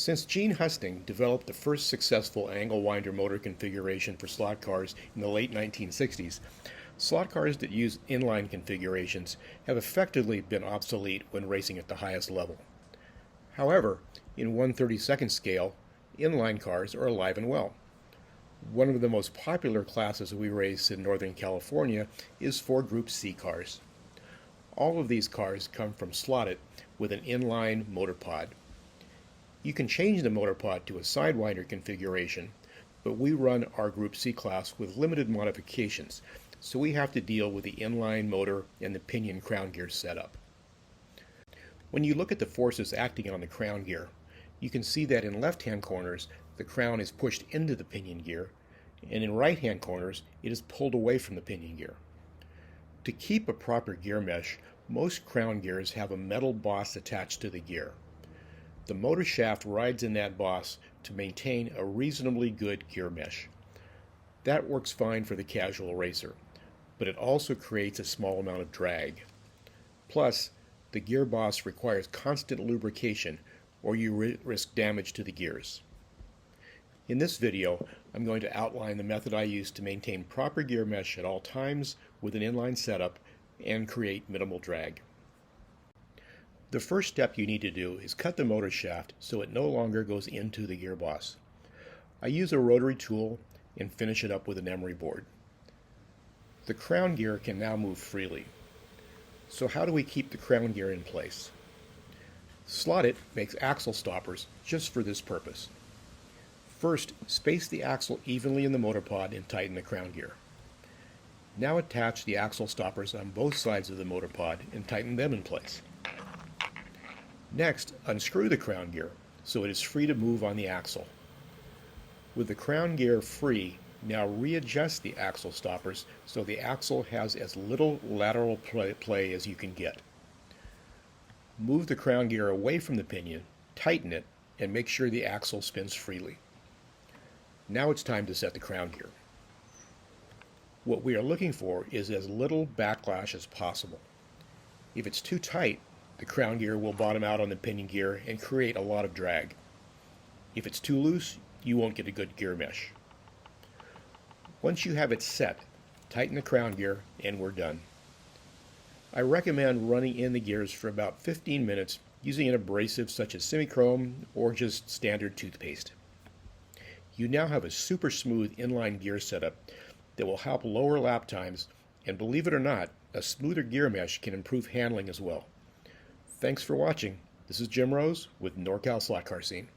Since Gene Husting developed the first successful angle winder motor configuration for slot cars in the late 1960s, slot cars that use inline configurations have effectively been obsolete when racing at the highest level. However, in 1/32nd scale, inline cars are alive and well. One of the most popular classes we race in Northern California is for Group C cars. All of these cars come from slotted with an inline motor pod. You can change the motor pod to a sidewinder configuration, but we run our Group C class with limited modifications, so we have to deal with the inline motor and the pinion crown gear setup. When you look at the forces acting on the crown gear, you can see that in left-hand corners the crown is pushed into the pinion gear, and in right-hand corners it is pulled away from the pinion gear. To keep a proper gear mesh, most crown gears have a metal boss attached to the gear. The motor shaft rides in that boss to maintain a reasonably good gear mesh. That works fine for the casual racer, but it also creates a small amount of drag. Plus, the gear boss requires constant lubrication or you risk damage to the gears. In this video, I'm going to outline the method I use to maintain proper gear mesh at all times with an inline setup and create minimal drag. The first step you need to do is cut the motor shaft so it no longer goes into the gear boss. I use a rotary tool and finish it up with an emery board. The crown gear can now move freely. So how do we keep the crown gear in place? Slotted makes axle stoppers just for this purpose. First, space the axle evenly in the motor pod and tighten the crown gear. Now attach the axle stoppers on both sides of the motor pod and tighten them in place. Next, unscrew the crown gear so it is free to move on the axle. With the crown gear free, now readjust the axle stoppers so the axle has as little lateral play as you can get. Move the crown gear away from the pinion, tighten it, and make sure the axle spins freely. Now it's time to set the crown gear. What we are looking for is as little backlash as possible. If it's too tight, the crown gear will bottom out on the pinion gear and create a lot of drag. If it's too loose, you won't get a good gear mesh. Once you have it set, tighten the crown gear and we're done. I recommend running in the gears for about 15 minutes using an abrasive such as semichrome or just standard toothpaste. You now have a super smooth inline gear setup that will help lower lap times, and believe it or not, a smoother gear mesh can improve handling as well. Thanks for watching. This is Jim Rose with NorCal Slot Car Scene.